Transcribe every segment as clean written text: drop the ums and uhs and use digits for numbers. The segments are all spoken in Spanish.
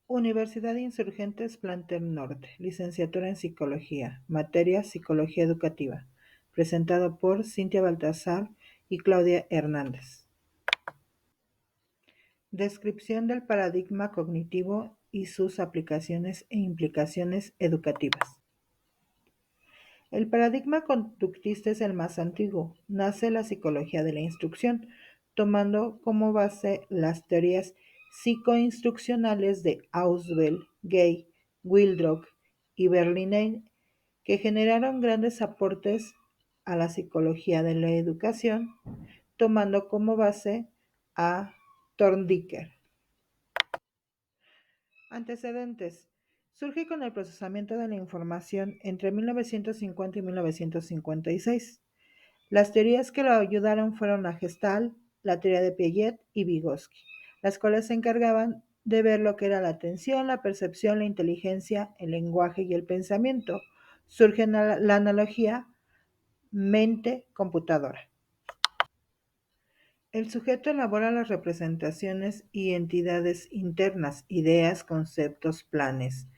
Universidad de Insurgentes Plantel Norte, licenciatura en Psicología, materia Psicología Educativa, presentado por Cintia Baltazar y Claudia Hernández. Descripción del paradigma cognitivo y sus aplicaciones e implicaciones educativas. El paradigma conductista es el más antiguo. Nace la psicología de la instrucción, tomando como base las teorías psicoinstruccionales de Ausubel, Gay, Wildrock y Berliner, que generaron grandes aportes a la psicología de la educación, tomando como base a Thorndike. Antecedentes. Surge con el procesamiento de la información entre 1950 y 1956. Las teorías que lo ayudaron fueron la Gestalt, la teoría de Piaget y Vygotsky, las cuales se encargaban de ver lo que era la atención, la percepción, la inteligencia, el lenguaje y el pensamiento. Surge la analogía mente-computadora. El sujeto elabora las representaciones y entidades internas, ideas, conceptos, planes,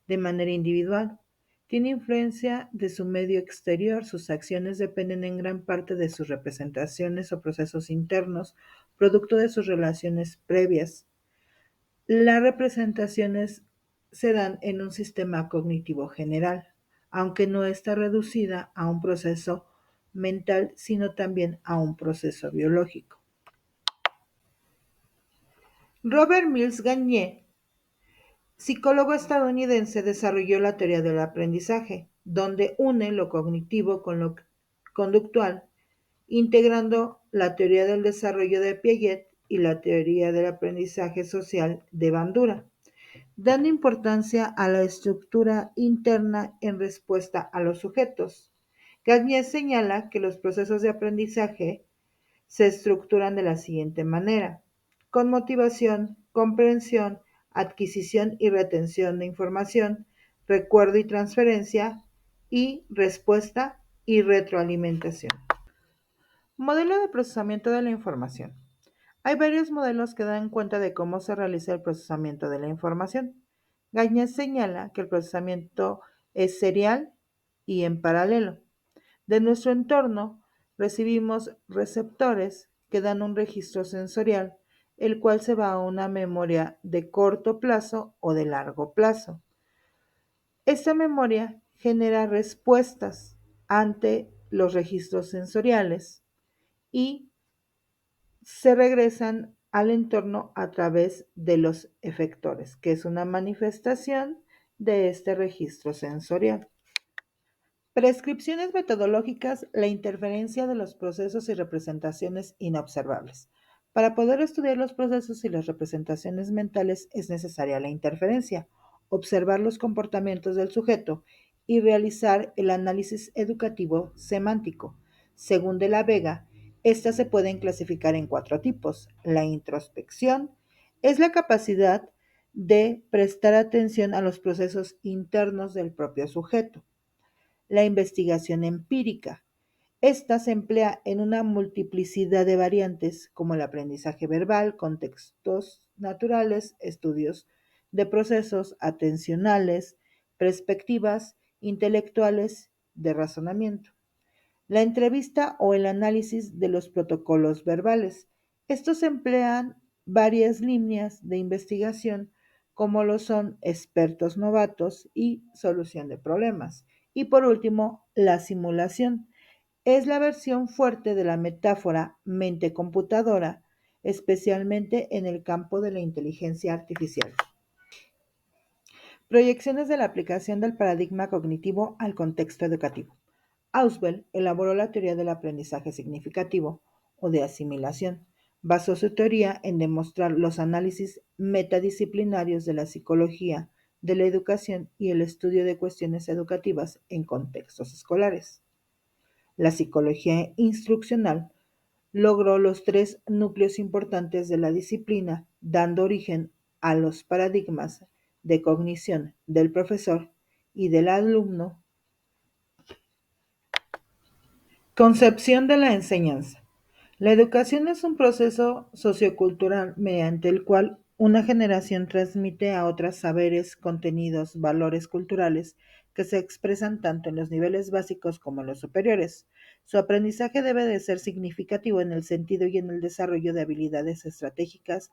de manera individual. Tiene influencia de su medio exterior, sus acciones dependen en gran parte de sus representaciones o procesos internos, producto de sus relaciones previas. Las representaciones se dan en un sistema cognitivo general, aunque no está reducida a un proceso mental, sino también a un proceso biológico. Robert Mills Gagné, psicólogo estadounidense, desarrolló la teoría del aprendizaje, donde une lo cognitivo con lo conductual, integrando la teoría del desarrollo de Piaget y la teoría del aprendizaje social de Bandura, dando importancia a la estructura interna en respuesta a los sujetos. Gagné señala que los procesos de aprendizaje se estructuran de la siguiente manera: con motivación, comprensión, adquisición y retención de información, recuerdo y transferencia, y respuesta y retroalimentación. Modelo de procesamiento de la información. Hay varios modelos que dan cuenta de cómo se realiza el procesamiento de la información. Gagné señala que el procesamiento es serial y en paralelo. De nuestro entorno recibimos receptores que dan un registro sensorial, el cual se va a una memoria de corto plazo o de largo plazo. Esta memoria genera respuestas ante los registros sensoriales y se regresan al entorno a través de los efectores, que es una manifestación de este registro sensorial. Prescripciones metodológicas: la interferencia de los procesos y representaciones inobservables. Para poder estudiar los procesos y las representaciones mentales es necesaria la interferencia, observar los comportamientos del sujeto y realizar el análisis educativo semántico. Según de la Vega, estas se pueden clasificar en 4 tipos. La introspección es la capacidad de prestar atención a los procesos internos del propio sujeto. La investigación empírica. Esta se emplea en una multiplicidad de variantes, como el aprendizaje verbal, contextos naturales, estudios de procesos atencionales, perspectivas intelectuales, de razonamiento. La entrevista o el análisis de los protocolos verbales. Estos emplean varias líneas de investigación, como lo son expertos novatos y solución de problemas. Y por último, la simulación. Es la versión fuerte de la metáfora mente-computadora, especialmente en el campo de la inteligencia artificial. Proyecciones de la aplicación del paradigma cognitivo al contexto educativo. Ausubel elaboró la teoría del aprendizaje significativo o de asimilación. Basó su teoría en demostrar los análisis metadisciplinarios de la psicología, de la educación y el estudio de cuestiones educativas en contextos escolares. La psicología instruccional logró los 3 núcleos importantes de la disciplina, dando origen a los paradigmas de cognición del profesor y del alumno. Concepción de la enseñanza. La educación es un proceso sociocultural mediante el cual Una generación transmite a otras saberes, contenidos, valores culturales que se expresan tanto en los niveles básicos como en los superiores. Su aprendizaje debe de ser significativo en el sentido y en el desarrollo de habilidades estratégicas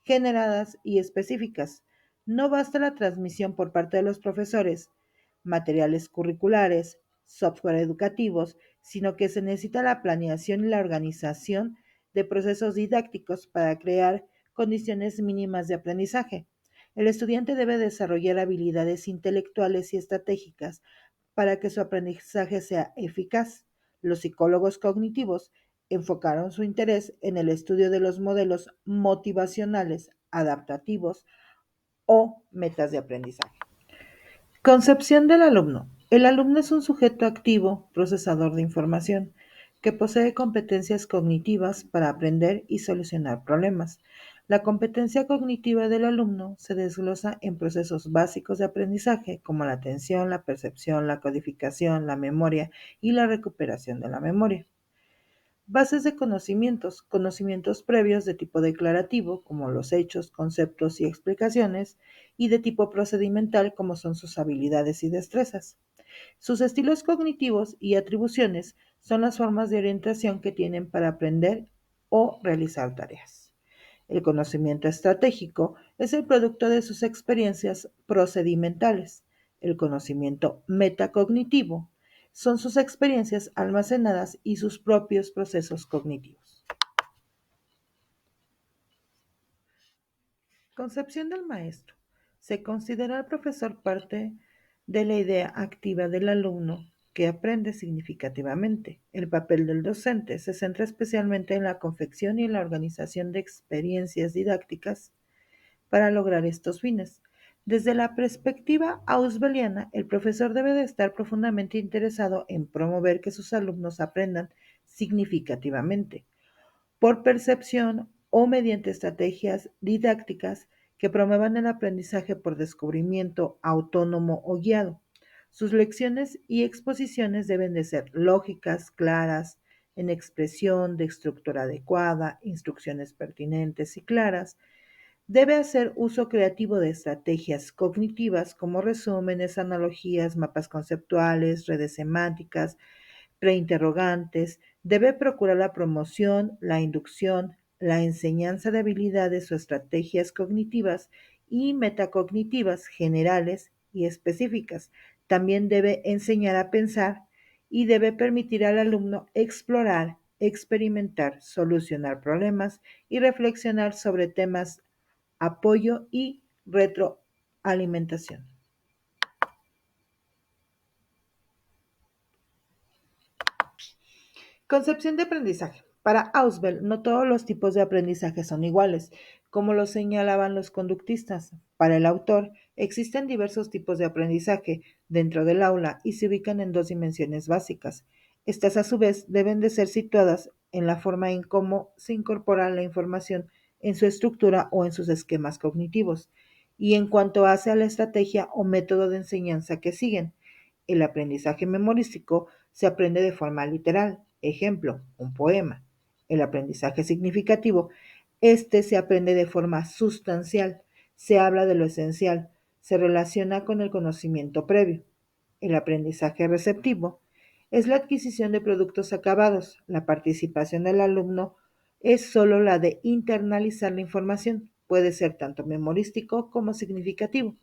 generadas y específicas. No basta la transmisión por parte de los profesores, materiales curriculares, software educativos, sino que se necesita la planeación y la organización de procesos didácticos para crear condiciones mínimas de aprendizaje. El estudiante debe desarrollar habilidades intelectuales y estratégicas para que su aprendizaje sea eficaz. Los psicólogos cognitivos enfocaron su interés en el estudio de los modelos motivacionales adaptativos o metas de aprendizaje. Concepción del alumno. El alumno es un sujeto activo, procesador de información, que posee competencias cognitivas para aprender y solucionar problemas. La competencia cognitiva del alumno se desglosa en procesos básicos de aprendizaje como la atención, la percepción, la codificación, la memoria y la recuperación de la memoria. Bases de conocimientos, conocimientos previos de tipo declarativo, como los hechos, conceptos y explicaciones, y de tipo procedimental, como son sus habilidades y destrezas. Sus estilos cognitivos y atribuciones son las formas de orientación que tienen para aprender o realizar tareas. El conocimiento estratégico es el producto de sus experiencias procedimentales. El conocimiento metacognitivo son sus experiencias almacenadas y sus propios procesos cognitivos. Concepción del maestro. Se considera al profesor parte de la idea activa del alumno que aprende significativamente. El papel del docente se centra especialmente en la confección y en la organización de experiencias didácticas para lograr estos fines. Desde la perspectiva auswelliana, el profesor debe de estar profundamente interesado en promover que sus alumnos aprendan significativamente, por percepción o mediante estrategias didácticas que promuevan el aprendizaje por descubrimiento autónomo o guiado. Sus lecciones y exposiciones deben de ser lógicas, claras, en expresión, de estructura adecuada, instrucciones pertinentes y claras. Debe hacer uso creativo de estrategias cognitivas como resúmenes, analogías, mapas conceptuales, redes semánticas, preinterrogantes. Debe procurar la promoción, la inducción, la enseñanza de habilidades o estrategias cognitivas y metacognitivas generales y específicas. También debe enseñar a pensar y debe permitir al alumno explorar, experimentar, solucionar problemas y reflexionar sobre temas, apoyo y retroalimentación. Concepción de aprendizaje. Para Ausubel, no todos los tipos de aprendizaje son iguales, como lo señalaban los conductistas. Para el autor, existen diversos tipos de aprendizaje dentro del aula y se ubican en dos dimensiones básicas. Estas, a su vez, deben de ser situadas en la forma en cómo se incorpora la información en su estructura o en sus esquemas cognitivos, y en cuanto hace a la estrategia o método de enseñanza que siguen. El aprendizaje memorístico se aprende de forma literal. Ejemplo, un poema. El aprendizaje significativo. Este se aprende de forma sustancial. Se habla de lo esencial. Se relaciona con el conocimiento previo. El aprendizaje receptivo es la adquisición de productos acabados. La participación del alumno es solo la de internalizar la información. Puede ser tanto memorístico como significativo.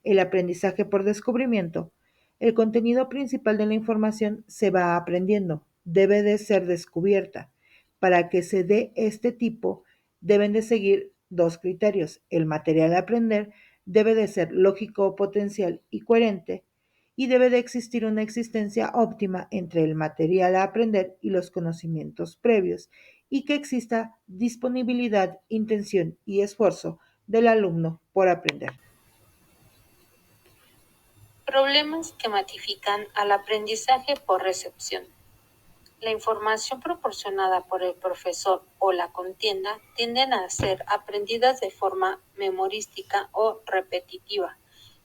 El aprendizaje por descubrimiento. El contenido principal de la información se va aprendiendo, debe de ser descubierta. Para que se dé este tipo, deben de seguir dos criterios. El material a aprender debe de ser lógico, potencial y coherente, y debe de existir una existencia óptima entre el material a aprender y los conocimientos previos, y que exista disponibilidad, intención y esfuerzo del alumno por aprender. Problemas que matifican al aprendizaje por recepción. La información proporcionada por el profesor o la contienda tienden a ser aprendidas de forma memorística o repetitiva,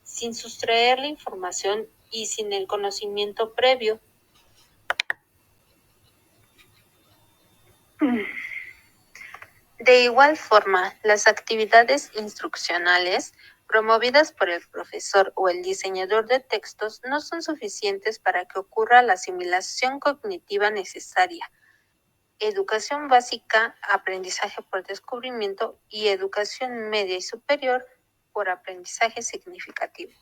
sin sustraer la información y sin el conocimiento previo. De igual forma, las actividades instruccionales promovidas por el profesor o el diseñador de textos no son suficientes para que ocurra la asimilación cognitiva necesaria. Educación básica, aprendizaje por descubrimiento y educación media y superior por aprendizaje significativo.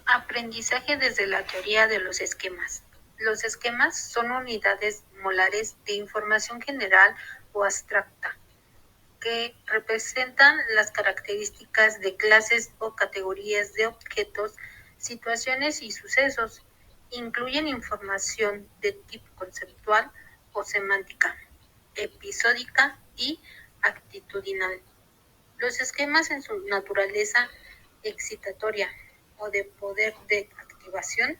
Aprendizaje desde la teoría de los esquemas. Los esquemas son unidades molares de información general o abstracta que representan las características de clases o categorías de objetos, situaciones y sucesos. Incluyen información de tipo conceptual o semántica, episódica y actitudinal. Los esquemas en su naturaleza excitatoria o de poder de activación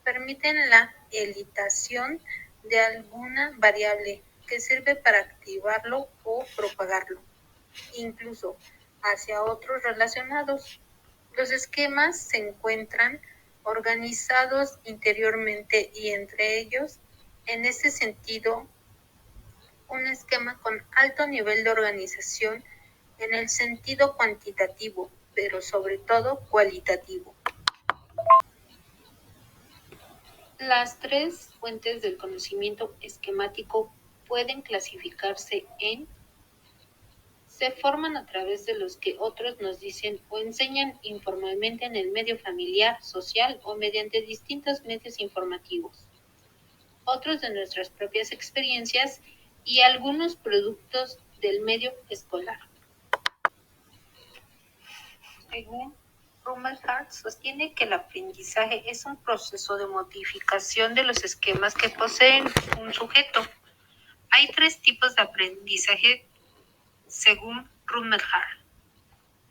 permiten la elitación de alguna variable que sirve para activarlo o propagarlo, incluso hacia otros relacionados. Los esquemas se encuentran organizados interiormente y entre ellos, en ese sentido, un esquema con alto nivel de organización en el sentido cuantitativo, pero sobre todo cualitativo. Las tres fuentes del conocimiento esquemático pueden clasificarse en: se forman a través de los que otros nos dicen o enseñan informalmente en el medio familiar, social o mediante distintos medios informativos; otros de nuestras propias experiencias; y algunos productos del medio escolar. Según Rumelhart, sostiene que el aprendizaje es un proceso de modificación de los esquemas que poseen un sujeto. Hay tres tipos de aprendizaje según Rumelhart,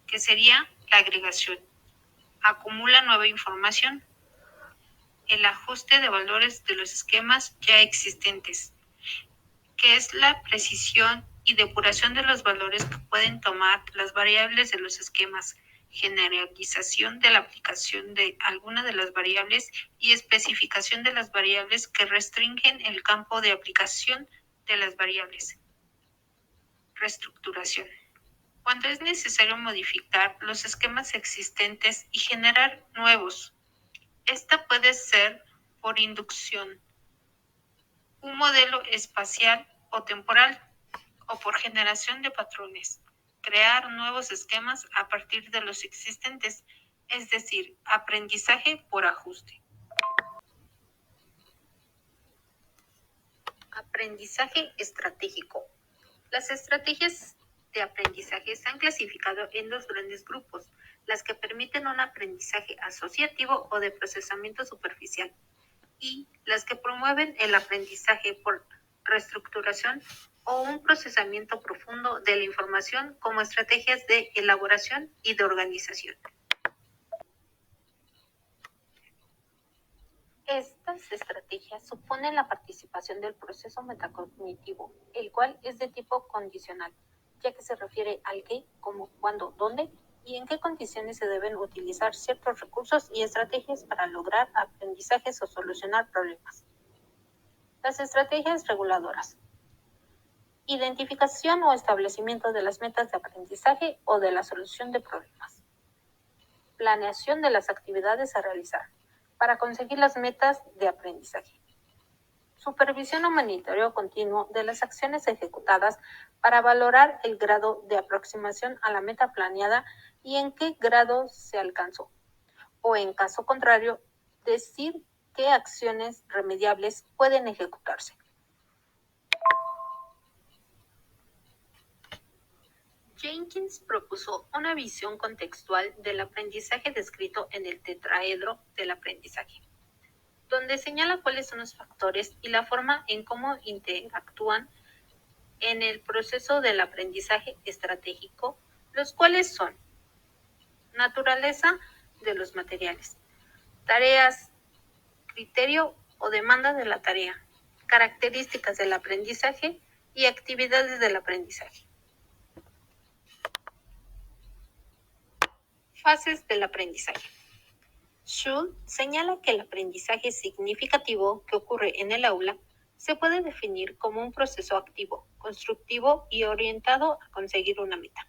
que sería la agregación, acumula nueva información; el ajuste de valores de los esquemas ya existentes, que es la precisión y depuración de los valores que pueden tomar las variables de los esquemas; generalización de la aplicación de alguna de las variables y especificación de las variables que restringen el campo de aplicación de las variables. Reestructuración. Cuando es necesario modificar los esquemas existentes y generar nuevos. Esta puede ser por inducción, un modelo espacial o temporal, o por generación de patrones, crear nuevos esquemas a partir de los existentes, es decir, aprendizaje por ajuste. Aprendizaje estratégico. Las estrategias de aprendizaje se han clasificado en dos grandes grupos: las que permiten un aprendizaje asociativo o de procesamiento superficial, y las que promueven el aprendizaje por reestructuración o un procesamiento profundo de la información como estrategias de elaboración y de organización. Estas estrategias suponen la participación del proceso metacognitivo, el cual es de tipo condicional, ya que se refiere al qué, cómo, cuándo, dónde y en qué condiciones se deben utilizar ciertos recursos y estrategias para lograr aprendizajes o solucionar problemas. Las estrategias reguladoras. Identificación o establecimiento de las metas de aprendizaje o de la solución de problemas. Planeación de las actividades a realizar para conseguir las metas de aprendizaje. Supervisión o monitoreo continuo de las acciones ejecutadas para valorar el grado de aproximación a la meta planeada y en qué grado se alcanzó. O en caso contrario, decir qué acciones remediables pueden ejecutarse. Jenkins propuso una visión contextual del aprendizaje descrito en el tetraedro del aprendizaje, donde señala cuáles son los factores y la forma en cómo interactúan en el proceso del aprendizaje estratégico, los cuales son: naturaleza de los materiales, tareas, criterio o demanda de la tarea, características del aprendizaje y actividades del aprendizaje. Fases del aprendizaje. Schultz señala que el aprendizaje significativo que ocurre en el aula se puede definir como un proceso activo, constructivo y orientado a conseguir una meta.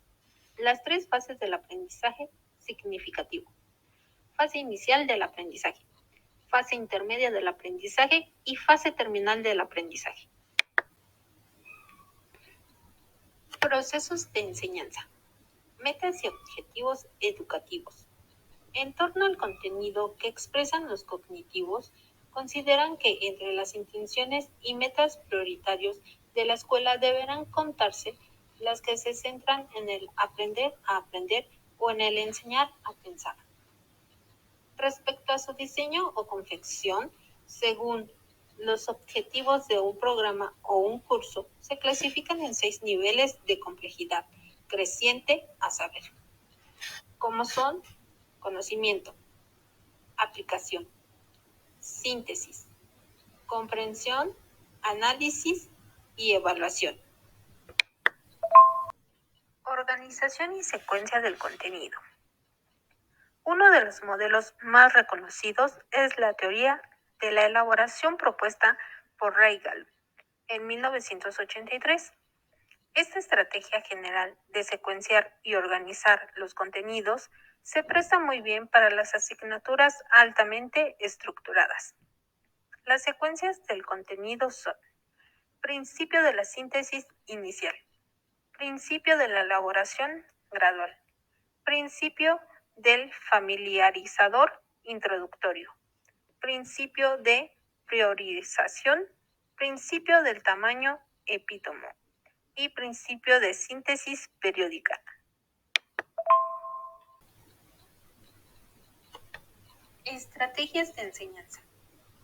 Las tres fases del aprendizaje significativo. Fase inicial del aprendizaje, fase intermedia del aprendizaje y fase terminal del aprendizaje. Procesos de enseñanza. Metas y objetivos educativos. En torno al contenido que expresan los cognitivos, consideran que entre las intenciones y metas prioritarios de la escuela deberán contarse las que se centran en el aprender a aprender o en el enseñar a pensar. Respecto a su diseño o confección, según los objetivos de un programa o un curso, se clasifican en 6 niveles de complejidad creciente a saber, como son conocimiento, aplicación, síntesis, comprensión, análisis y evaluación. Organización y secuencia del contenido. Uno de los modelos más reconocidos es la teoría de la elaboración propuesta por Reigal en 1983. Esta estrategia general de secuenciar y organizar los contenidos se presta muy bien para las asignaturas altamente estructuradas. Las secuencias del contenido son: principio de la síntesis inicial, principio de la elaboración gradual, principio del familiarizador introductorio, principio de priorización, principio del tamaño epítomo y principio de síntesis periódica. Estrategias de enseñanza.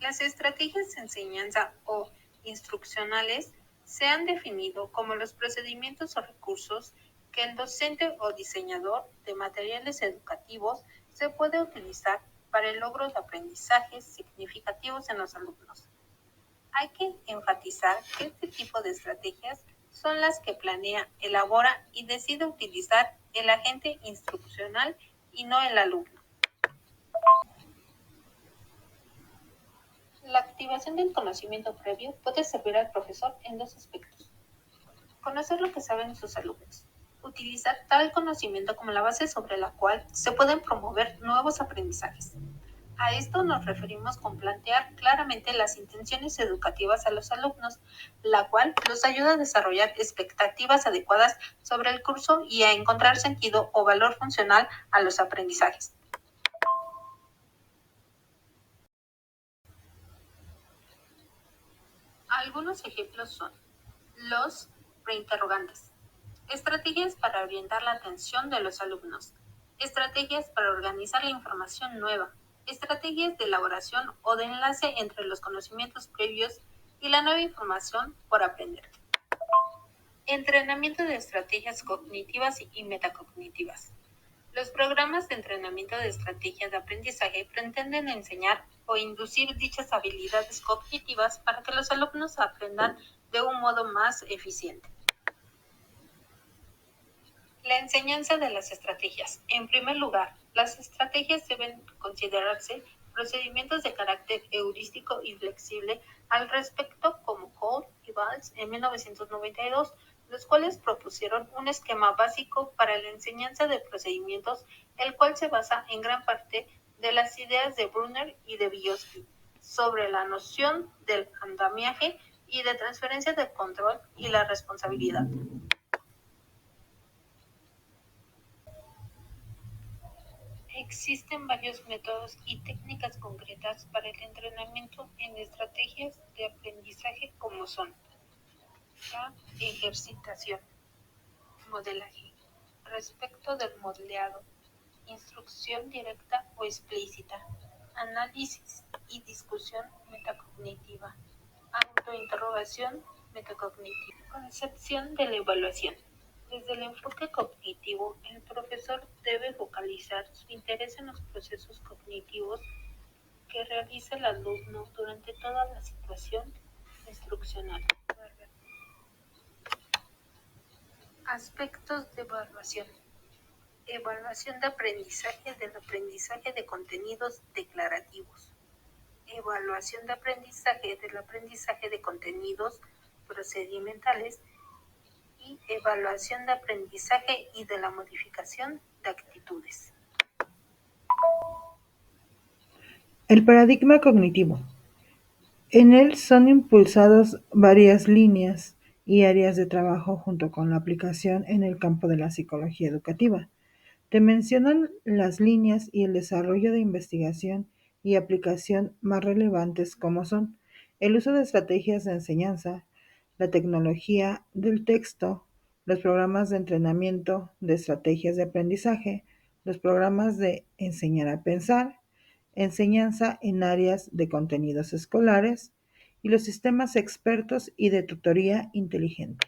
Las estrategias de enseñanza o instruccionales se han definido como los procedimientos o recursos que el docente o diseñador de materiales educativos se puede utilizar para el logro de aprendizajes significativos en los alumnos. Hay que enfatizar que este tipo de estrategias son las que planea, elabora y decide utilizar el agente instruccional y no el alumno. La activación del conocimiento previo puede servir al profesor en dos aspectos: conocer lo que saben sus alumnos, utilizar tal conocimiento como la base sobre la cual se pueden promover nuevos aprendizajes. A esto nos referimos con plantear claramente las intenciones educativas a los alumnos, la cual los ayuda a desarrollar expectativas adecuadas sobre el curso y a encontrar sentido o valor funcional a los aprendizajes. Algunos ejemplos son los preinterrogantes, estrategias para orientar la atención de los alumnos, estrategias para organizar la información nueva, estrategias de elaboración o de enlace entre los conocimientos previos y la nueva información por aprender. Entrenamiento de estrategias cognitivas y metacognitivas. Los programas de entrenamiento de estrategias de aprendizaje pretenden enseñar o inducir dichas habilidades cognitivas para que los alumnos aprendan de un modo más eficiente. La enseñanza de las estrategias. En primer lugar, las estrategias deben considerarse procedimientos de carácter heurístico y flexible al respecto, como Hall y Valls en 1992, los cuales propusieron un esquema básico para la enseñanza de procedimientos, el cual se basa en gran parte de las ideas de Brunner y de Vygotsky sobre la noción del andamiaje y de transferencia del control y la responsabilidad. Existen varios métodos y técnicas concretas para el entrenamiento en estrategias de aprendizaje, como son la ejercitación, modelaje, respecto del modelado, instrucción directa o explícita, análisis y discusión metacognitiva, autointerrogación metacognitiva, concepción de la evaluación. Desde el enfoque cognitivo, el profesor debe focalizar su interés en los procesos cognitivos que realiza el alumno durante toda la situación instruccional. Aspectos de evaluación. Evaluación de aprendizaje del aprendizaje de contenidos declarativos. evaluación de aprendizaje, del aprendizaje de contenidos procedimentales y evaluación de aprendizaje y de la modificación de actitudes. El paradigma cognitivo. En él son impulsados varias líneas y áreas de trabajo junto con la aplicación en el campo de la psicología educativa. Te mencionan las líneas y el desarrollo de investigación y aplicación más relevantes como son el uso de estrategias de enseñanza, la tecnología del texto, los programas de entrenamiento de estrategias de aprendizaje, los programas de enseñar a pensar, enseñanza en áreas de contenidos escolares y los sistemas expertos y de tutoría inteligente.